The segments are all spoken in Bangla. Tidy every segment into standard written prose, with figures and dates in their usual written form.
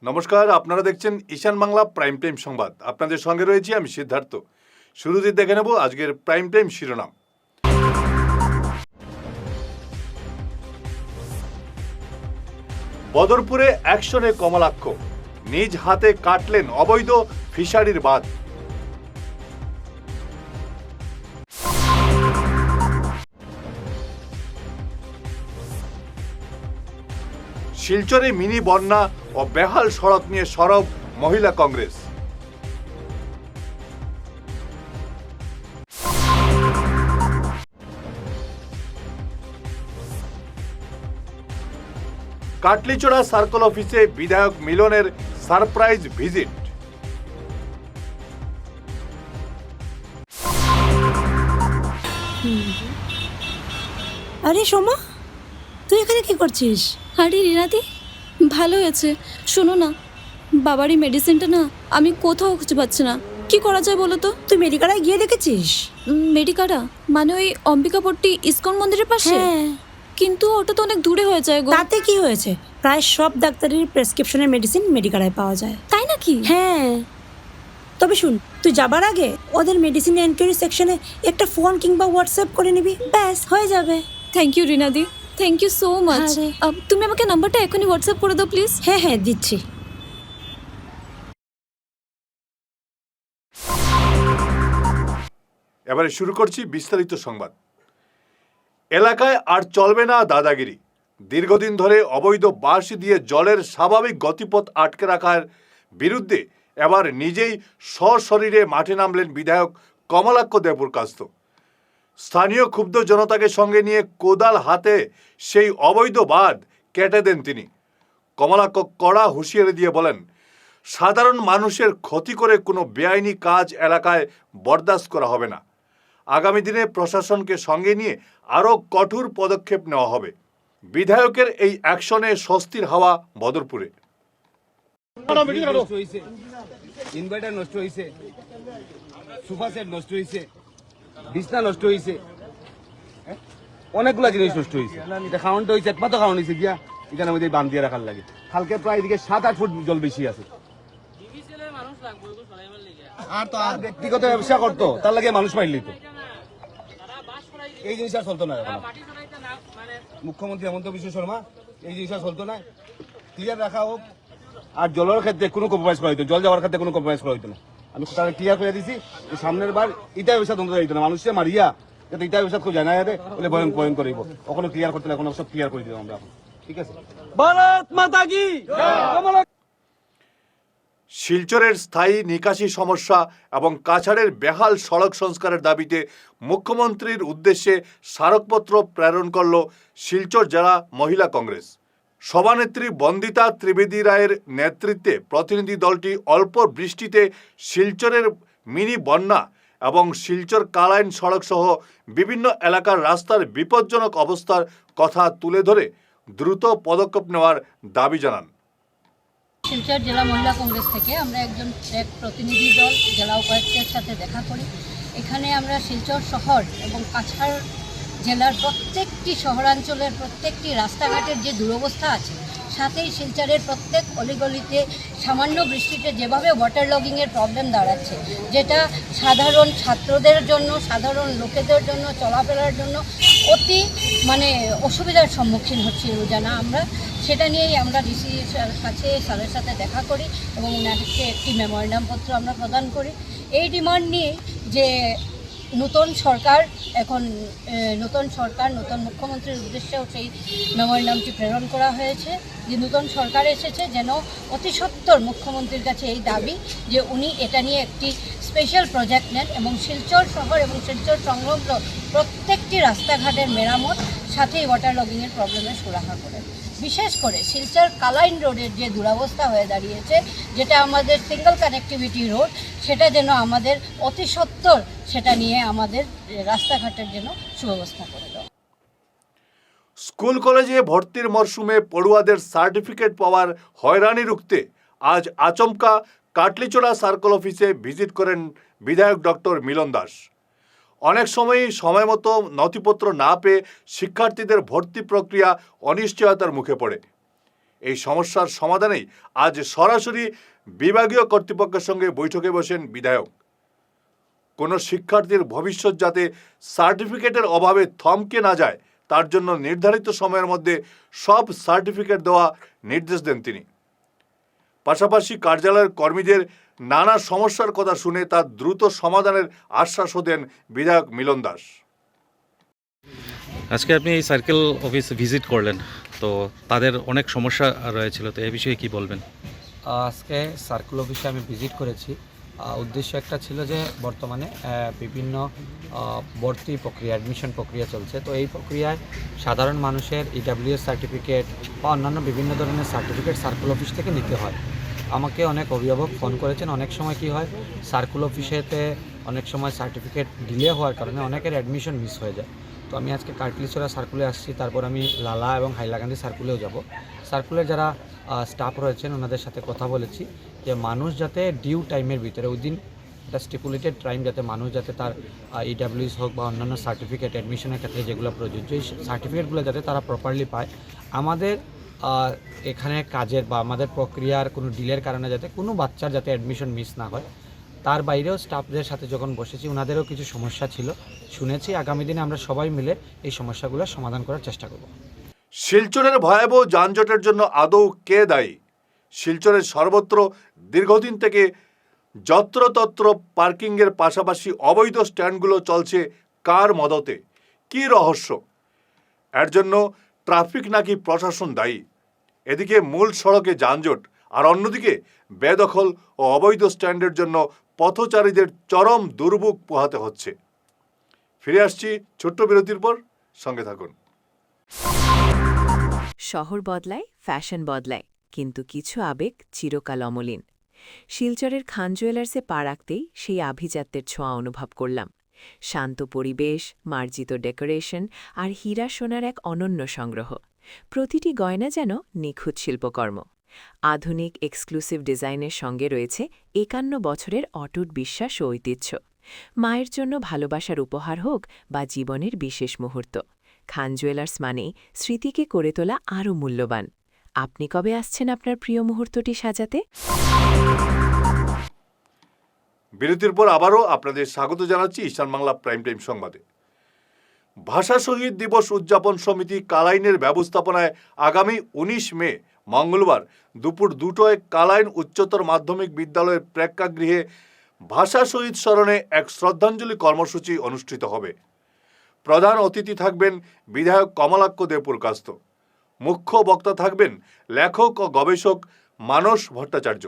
নমস্কার, আপনারা দেখছেন ঈশান বাংলা প্রাইম টাইম সংবাদ। আপনাদের সঙ্গে রয়েছি আমি সিদ্ধার্থ। শুরুতে দেখে নেব আজকের প্রাইম টাইম শিরোনাম। বদরপুরে অ্যাকশনে কমলাক্ষ, নিজ হাতে কাটলেন অবৈধ ফিশারির বাঁধ। শিলচরে মিনি বন্যা ও বেহাল সড়ক নিয়ে সরব মহিলা কংগ্রেস। কাটলিচড়া সার্কেল অফিসে বিধায়ক মিলনের সারপ্রাইজ ভিজিট। আরে সোমা, তুই এখানে কি করছিস? আরে রিনাদি, ভালো হয়েছে। শোনো না, বাবারই মেডিসিনটা না আমি কোথাও খুঁজে পাচ্ছি না। কি করা যায় বলো তো? তুই মেডিকালায় গিয়ে দেখেছিস? মেডিকাটা মানে ওই অম্বিকাপট্টি ইসকন মন্দিরের পাশে? হ্যাঁ। কিন্তু ওটা তো অনেক দূরে হয়ে যায় গো। তাতে কি হয়েছে? প্রায় সব ডাক্তারের প্রেসক্রিপশনের মেডিসিন মেডিকালায় পাওয়া যায়। তাই নাকি? হ্যাঁ, তবে শুন, তুই যাবার আগে ওদের মেডিসিন এনকোয়ারি সেকশনে একটা ফোন কিংবা হোয়াটসঅ্যাপ করে নিবি, ব্যাস হয়ে যাবে। থ্যাংক ইউ রিনাদি, থ্যাংক ইউ সো মাচ। আরে। তুমি আমাকে নাম্বারটা এখনই হোয়াটসঅ্যাপ করে দাও প্লিজ। হ্যাঁ হ্যাঁ, দিচ্ছি। এবারে শুরু করছি বিস্তারিত সংবাদ। এলাকায় আর চলবে না দাদাগিরি। দীর্ঘদিন ধরে অবৈধ বাঁশ দিয়ে জলের স্বাভাবিক গতিপথ আটকে রাখার বিরুদ্ধে এবার নিজেই সশরীরে মাঠে নামলেন বিধায়ক কমলাক্ষ দেবপ্রকাশ। স্থানীয় ক্ষুব্ধ জনতাকে সঙ্গে নিয়ে কোদাল হাতে সেই অবৈধ বাঁধ কেটে দেন তিনি। কমলাক্ষ কড়া হুঁশিয়ারি দিয়ে বলেন, সাধারণ মানুষের ক্ষতি করে কোনো বেআইনি কাজ এলাকায় বরদাস্ত করা হবে না। আগামী দিনে প্রশাসনকে সঙ্গে নিয়ে আরও কঠোর পদক্ষেপ নেওয়া হবে। বিধায়কের এই অ্যাকশনে স্বস্তির হাওয়া বদরপুরে। ইনভার্টার নষ্ট হয়েছে, সোফা সেট নষ্ট হয়েছে, বিছনা নষ্ট হয়েছে, অনেকগুলা জিনিস নষ্ট হয়েছে। এটা খাওয়ানটা হয়েছে, একমাত্র খাওয়ান হয়েছে গিয়া এখানে আমাদের বান দিয়ে রাখার লাগে। কালকে প্রায় এদিকে 7-8 ফুট জল বেশি আছে। আর তো আর ব্যক্তিগত ব্যবসা করতো, তার লাগে মানুষ মাইল তো এই জিনিস আর চলতো না। এখন মুখ্যমন্ত্রী হেমন্ত বিশ্ব শর্মা এই জিনিস আর চলতো না। ক্লিয়ার রাখা হোক। আর জলের ক্ষেত্রে কোনো কম্প্রোমাইজ করা হইতো, জল যাওয়ার ক্ষেত্রে কোনো কম্প্রোমাইজ করা হইতো না। আমি তারা ক্লিয়ার করে দিছি, সামনের বার ইটা ব্যবসা তোমরা হইতো না। মানুষকে মারিয়া যাতে ইটা ব্যবসা খুব জানা যাবে বলে বয়ন করিব। ওখানে ক্লিয়ার করতে এখন সব ক্লিয়ার করে দিব আমরা এখন। ঠিক আছে, ভারত মাতা কি। শিলচরের স্থায়ী নিকাশি সমস্যা এবং কাছাড়ের বেহাল সড়ক সংস্কারের দাবিতে মুখ্যমন্ত্রীর উদ্দেশ্যে স্মারকপত্র প্রেরণ করল শিলচর জেলা মহিলা কংগ্রেস। সভানেত্রী বন্দিতা ত্রিবেদী রায়ের নেতৃত্বে প্রতিনিধি দলটি অল্প বৃষ্টিতে শিলচরের মিনি বন্যা এবং শিলচর কালাইন সড়ক সহ বিভিন্ন এলাকার রাস্তার বিপজ্জনক অবস্থার কথা তুলে ধরে দ্রুত পদক্ষেপ নেওয়ার দাবি জানান। শিলচর জেলা মহিলা কংগ্রেস থেকে আমরা এক প্রতিনিধি দল জেলা উপায়ুক্তের সাথে দেখা করি। এখানে আমরা শিলচর শহর এবং কাছাড় জেলার প্রত্যেকটি শহরাঞ্চলের প্রত্যেকটি রাস্তাঘাটের যে দুরবস্থা আছে, সাথেই শিলচরের প্রত্যেক অলিগলিতে সামান্য বৃষ্টিতে যেভাবে ওয়াটার লগিংয়ের প্রবলেম দাঁড়াচ্ছে, যেটা সাধারণ ছাত্রদের জন্য, সাধারণ লোকেদের জন্য চলাফেরার জন্য অতি অসুবিধার সম্মুখীন হচ্ছি রোজানা আমরা। সেটা নিয়েই আমরা ডিসি কাছে স্যারের সাথে দেখা করি এবং ওনাকে একটি মেমোরেন্ডাম পত্র আমরা প্রদান করি এই ডিমান্ড নিয়ে যে নতুন সরকার নতুন মুখ্যমন্ত্রীর উদ্দেশ্যেও সেই মেমোরেন্ডামটি প্রেরণ করা হয়েছে যে নতুন সরকার এসেছে যেন অতি সত্বর মুখ্যমন্ত্রীর কাছে এই দাবি যে উনি এটা নিয়ে একটি স্পেশাল প্রজেক্ট নেন এবং শিলচর শহর এবং শিলচর সংলগ্ন প্রত্যেকটি রাস্তাঘাটের মেরামত, সাথেই ওয়াটার লগিংয়ের প্রবলেমের সুরাহা করেন। বিশেষ করে শিলচর কালাইন রোডের যে দুরবস্থা হয়ে দাঁড়িয়েছে, যেটা আমাদের সিঙ্গল কানেক্টিভিটি রোড, সেটা যেন আমাদের অতি সত্বর সেটা নিয়ে আমাদের রাস্তাঘাটের জন্য সুব্যবস্থা করে দেওয়া। স্কুল কলেজে ভর্তির মরশুমে পড়ুয়াদের সার্টিফিকেট পাওয়ার হয়রানি রুখতে আজ আচমকা কাটলিচড়া সার্কেল অফিসে ভিজিট করেন বিধায়ক ডক্টর মিলন দাস। অনেক সময়ই সময় মতো নথিপত্র না পেয়ে শিক্ষার্থীদের ভর্তি প্রক্রিয়া অনিশ্চয়তার মুখে পড়ে। এই সমস্যার সমাধানেই আজ সরাসরি বিভাগীয় কর্তৃপক্ষের সঙ্গে বৈঠকে বসেন বিধায়ক। কোনো শিক্ষার্থীর ভবিষ্যৎ যাতে সার্টিফিকেটের অভাবে থমকে না যায় তার জন্য নির্ধারিত সময়ের মধ্যে সব সার্টিফিকেট দেওয়া নির্দেশ দেন তিনি। পাশাপাশি কার্যালয়ের কর্মীদের নানা সমস্যার কথা শুনে তার দ্রুত সমাধানের আশ্বাসও দেন বিধায়ক মিলন দাস। আজকে আপনি এই সার্কেল অফিস ভিজিট করলেন, তো তাদের অনেক সমস্যা রয়েছিল, তো এই বিষয়ে কি বলবেন? আজকে সার্কেল অফিসে আমি ভিজিট করেছি। উদ্দেশ্য একটা ছিল যে বর্তমানে বিভিন্ন ভর্তি প্রক্রিয়া, অ্যাডমিশন প্রক্রিয়া চলছে। তো এই প্রক্রিয়ায় সাধারণ মানুষের ইডাব্লিউএস সার্টিফিকেট বা অন্যান্য বিভিন্ন ধরনের সার্টিফিকেট সার্কেল অফিস থেকে নিতে হয়। আমাকে অনেক অভিভাবক ফোন করেছেন। অনেক সময় কি হয়, সার্কেল অফিসেতে অনেক সময় সার্টিফিকেট ডিলে হওয়ার কারণে অনেকের অ্যাডমিশন মিস হয়ে যায়। তো আমি আজকে কার্টলিছড়া সার্কুলে আসছি, তারপর আমি লালা এবং হাইলাকান্দি সার্কুলেও যাব। সার্কুলের যারা স্টাফ রয়েছেন ওনাদের সাথে কথা বলেছি যে মানুষ যাতে ডিউ টাইমের ভিতরে উইদিন একটা স্টিপুলেটেড টাইম যাতে মানুষ যাতে তার ইডাব্লিউএস হোক বা অন্যান্য সার্টিফিকেট অ্যাডমিশনের ক্ষেত্রে যেগুলো প্রযোজ্য এই সার্টিফিকেটগুলো যাতে তারা প্রপারলি পায়। আমাদের এখানে কাজের বা আমাদের প্রক্রিয়ার কোনো ডিলের কারণে যাতে কোনো বাচ্চার যাতে অ্যাডমিশন মিস না হয়। তার বাইরেও স্টাফদের সাথে যখন বসেছি ওনাদেরও কিছু সমস্যা ছিল, শুনেছি। আগামী দিনে আমরা সবাই মিলে এই সমস্যাগুলো সমাধান করার চেষ্টা করব। শিলচরের ভয়াবহ যানজটের জন্য আদৌ কে দায়ী? শিলচরের সর্বত্র দীর্ঘদিন থেকে যত্রতত্র পার্কিংয়ের পাশাপাশি অবৈধ স্ট্যান্ডগুলো চলছে কার মদতে? কী রহস্য? এর জন্য ট্রাফিক নাকি প্রশাসন দায়ী? এদিকে মূল সড়কে যানজট, আর অন্যদিকে বেদখল ও অবৈধ স্ট্যান্ডের জন্য পথচারীদের চরম দুর্ভোগ পোহাতে হচ্ছে। ফিরে আসছি ছোট্ট বিরতির পর, সঙ্গে থাকুন। শহর বদলায়, ফ্যাশন বদলায়, কিন্তু কিছু আবেগ চিরকাল অমলিন। শিলচরের খান জুয়েলার্সে পা রাখতেই সেই আভিজাত্যের ছোঁয়া অনুভব করলাম। শান্ত পরিবেশ, মার্জিত ডেকোরেশন আর হীরা সোনার এক অনন্য সংগ্রহ। প্রতিটি গয়না যেন নিখুঁত শিল্পকর্ম। আধুনিক এক্সক্লুসিভ ডিজাইনের সঙ্গে রয়েছে 51 বছরের অটুট বিশ্বাস ও ঐতিহ্য। মায়ের জন্য ভালোবাসার উপহার হোক বা জীবনের বিশেষ মুহূর্ত, খান জুয়েলার্স মানেই স্মৃতিকে করে তোলা আরও মূল্যবান। আপনি কবে আসছেন আপনার প্রিয় মুহূর্তটি সাজাতে? বিরতির পর আবারও আপনাদের স্বাগত জানাচ্ছি ঈশান বাংলা প্রাইম টাইম সংবাদে। ভাষা শহীদ দিবস উদযাপন সমিতি কালাইনের ব্যবস্থাপনায় আগামী 19 মে মঙ্গলবার দুপুর 2টায় কালাইন উচ্চতর মাধ্যমিক বিদ্যালয়ের প্রেক্ষাগৃহে ভাষা শহীদ স্মরণে এক শ্রদ্ধাঞ্জলি কর্মসূচি অনুষ্ঠিত হবে। প্রধান অতিথি থাকবেন বিধায়ক কমলাক্ষ দেবপুরকাস্ত। মুখ্য বক্তা থাকবেন লেখক ও গবেষক মানস ভট্টাচার্য।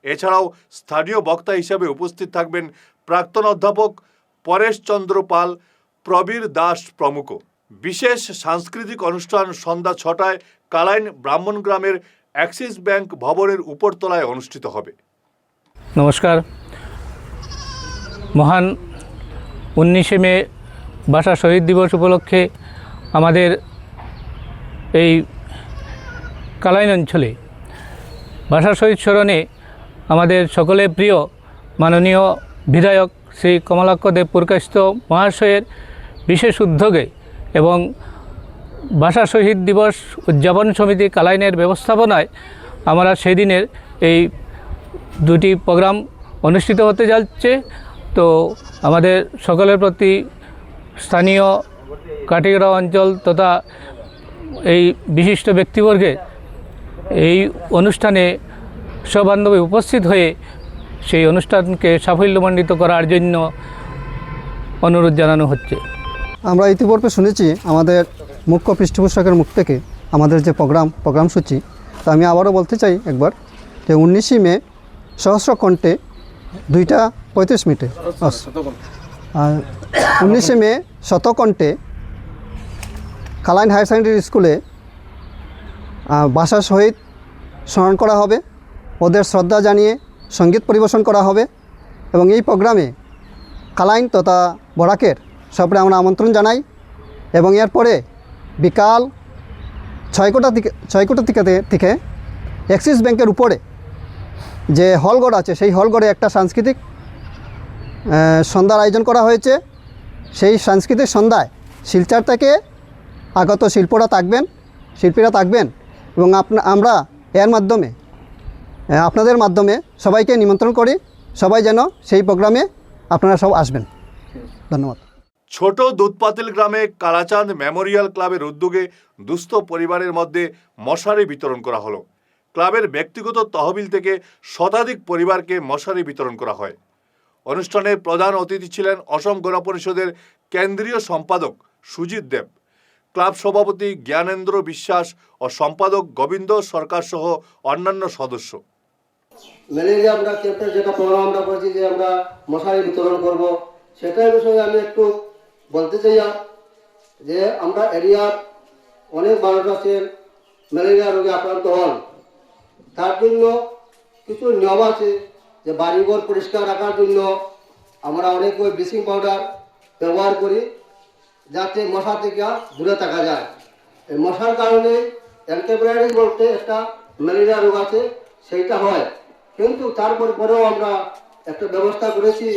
এছাড়াও স্থানীয় বক্তা হিসাবে উপস্থিত থাকবেন প্রাক্তন অধ্যাপক পরেশ চন্দ্র পাল, প্রবীর দাস প্রমুখ। বিশেষ সাংস্কৃতিক অনুষ্ঠান সন্ধ্যা 6টায় কালাইন ব্রাহ্মণগ্রামের অ্যাক্সিস ব্যাংক ভবনের উপরতলায় অনুষ্ঠিত হবে। নমস্কার। মহান 19 মে ভাষা শহীদ দিবস উপলক্ষে আমাদের এই কালাইন অঞ্চলে ভাষা শহীদ স্মরণে আমাদের সকলের প্রিয় মাননীয় বিধায়ক শ্রী কমলাক্ষ দেবপুরকাস্ত মহাশয়ের বিশেষ উদ্যোগে এবং ভাষা শহীদ দিবস উদযাপন সমিতি কালাইনের ব্যবস্থাপনায় আমরা সেদিনের এই দুটি প্রোগ্রাম অনুষ্ঠিত হতে যাচ্ছে। তো আমাদের সকলের প্রতি স্থানীয় কাটিগড়া অঞ্চল তথা এই বিশিষ্ট ব্যক্তিবর্গের এই অনুষ্ঠানে সবান্ধবে উপস্থিত হয়ে সেই অনুষ্ঠানকে সাফল্যমণ্ডিত করার জন্য অনুরোধ জানানো হচ্ছে। আমরা ইতিপূর্বে শুনেছি আমাদের মুখ্য পৃষ্ঠপোষকের মুখ থেকে আমাদের যে প্রোগ্রামসূচি, তো আমি আবারও বলতে চাই একবার যে 19 মে সহস্র কণ্ঠে 2:35 আর 19 মে শতকণ্ঠে কালাইন হায়ার সেকেন্ডারি স্কুলে ভাষা শহীদ স্মরণ করা হবে, ওদের শ্রদ্ধা জানিয়ে সঙ্গীত পরিবেশন করা হবে এবং এই প্রোগ্রামে কালাইন তথা বরাকের সবরে আমরা আমন্ত্রণ জানাই। এবং এরপরে বিকাল 6 থেকে অ্যাক্সিস ব্যাংকের উপরে যে হলঘর আছে সেই হলঘরে একটা সাংস্কৃতিক সন্ধ্যার আয়োজন করা হয়েছে। সেই সাংস্কৃতিক সন্ধ্যায় শিলচর থেকে আগত শিল্পীরা থাকবেন এবং আমরা এর মাধ্যমে আপনাদের মাধ্যমে সবাইকে নিমন্ত্রণ করি, সবাই যেন সেই প্রোগ্রামে আপনারা সব আসবেন। ধন্যবাদ। ছোট দুধপাতিল গ্রামে কালাচাঁদ মেমোরিয়াল ক্লাবের উদ্যোগে দুস্থ পরিবারের মধ্যে মশারি বিতরণ করা হলো। ক্লাবের ব্যক্তিগত তহবিল থেকে শতাধিক পরিবারকে মশারি বিতরণ করা হয়। অনুষ্ঠানে প্রধান অতিথি ছিলেন অসম গণ পরিষদের কেন্দ্রীয় সম্পাদক সুজিত দেব, ক্লাব সভাপতি জ্ঞানেন্দ্র বিশ্বাস ও সম্পাদক গোবিন্দ সরকার সহ অন্যান্য সদস্য। ম্যালেরিয়া আমরা ক্যাম্পের যেটা প্রোগ্রাম আমরা করেছি যে আমরা মশারি বিতরণ করব, সেটার বিষয়ে আমি একটু বলতে চাই যে আমরা এরিয়ার অনেক মানুষ আছেন ম্যালেরিয়া রোগে আক্রান্ত হন। তার জন্য কিছু নিয়ম আছে যে বাড়িঘর পরিষ্কার রাখার জন্য আমরা অনেক ওই ব্লিচিং পাউডার ব্যবহার করি যাতে মশা থেকে দূরে থাকা যায়। এই মশার কারণে এনকেফেলাইটিস বলতে একটা ম্যালেরিয়া রোগ আছে, সেইটা হয়। কিন্তু পরেও আমরা একটা ব্যবস্থা করেছি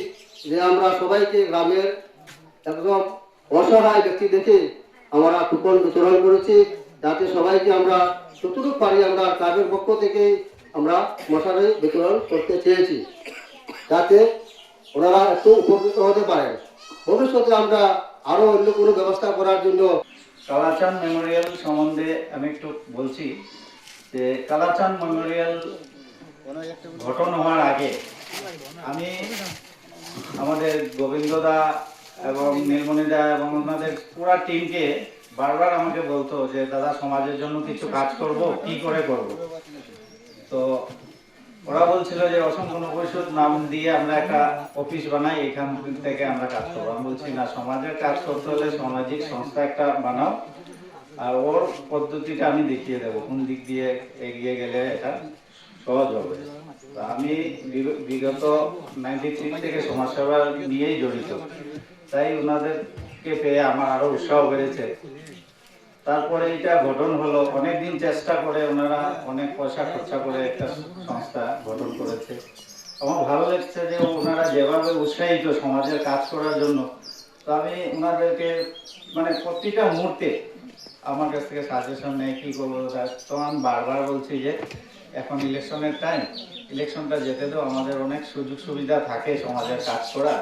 যে আমরা সবাইকে গ্রামের একদম অসহায় ব্যক্তি দেখে আমরা কুপন বিতরণ করেছি, যাতে সবাইকে আমরা যতটুকু পারি আমরা ক্লাবের পক্ষ থেকে আমরা মশারি বিতরণ করতে চেয়েছি, যাতে ওনারা একটু উপকৃত হতে পারেন। ভবিষ্যতে আমরা আরও অন্য কোনো ব্যবস্থা করার জন্য কালাচাঁদ মেমোরিয়াল সম্বন্ধে আমি একটু বলছি যে কালাচাঁদ মেমোরিয়াল গঠন হওয়ার আগে আমি আমাদের গোবিন্দদা এবং নীলমণিদা এবং ওনাদের পুরা টিমকে বারবার আমাকে বলতো যে দাদা সমাজের জন্য কিছু কাজ করব, কি করে করব। তো ওরা বলছিল যে অসম গণ পরিষদ নাম দিয়ে আমরা একটা অফিস বানাই, এখান থেকে আমরা কাজ করবো। আমি বলছি না, সমাজের কাজ করতে হলে সামাজিক সংস্থা একটা বানাও, আর ওর পদ্ধতিটা আমি দেখিয়ে দেবো কোন দিক দিয়ে এগিয়ে গেলে এটা সহজ হবে। আমি বিগত 93 থেকে সমাজসেবা নিয়েই জড়িত, তাই ওনাদেরকে পেয়ে আমার আরো উৎসাহ বেড়েছে। তারপরে এটা গঠন হলো, অনেকদিন চেষ্টা করে ওনারা অনেক পয়সা খরচা করে একটা সংস্থা গঠন করেছে। আমার ভালো লাগছে যে ওনারা যেভাবে উৎসাহিত সমাজের কাজ করার জন্য। তো আমি ওনাদেরকে মানে প্রতিটা মুহূর্তে আমার কাছ থেকে সাজেশন নেই কী করবো। তো আমি বারবার বলছি যে এখন ইলেকশনের টাইম, ইলেকশনটা যেতে তো আমাদের অনেক সুযোগ সুবিধা থাকে সমাজের কাজ করা।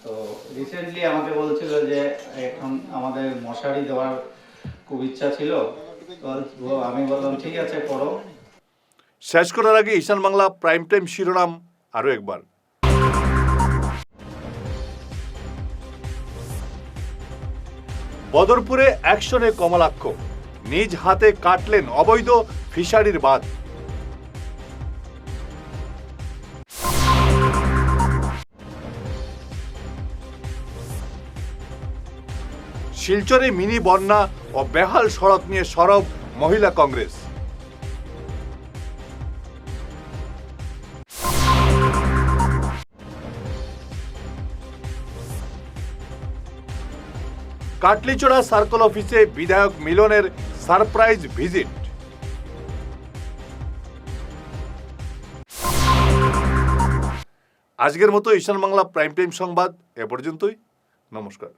তো রিসেন্টলি আমাকে বলছিল যে এখন আমাদের মশারি দেওয়ার খুব ইচ্ছা ছিল, তো আমি বললাম ঠিক আছে করো। শেষ করার আগে ঈশান বাংলা প্রাইম টাইম শিরোনাম আরো একবার। বদরপুরে অ্যাকশনে কমলাক্ষ, নিজ হাতে কাটলেন অবৈধ ফিশারির বাঁধ। শিলচরে মিনি বন্যা ও বেহাল সড়ক নিয়ে সরব মহিলা কংগ্রেস। কাটলিচড়া সার্কেল অফিসে বিধায়ক মিলনের সারপ্রাইজ ভিজিট। আজকের মতো ঈশান বাংলা প্রাইম টাইম সংবাদ এ পর্যন্তই। নমস্কার।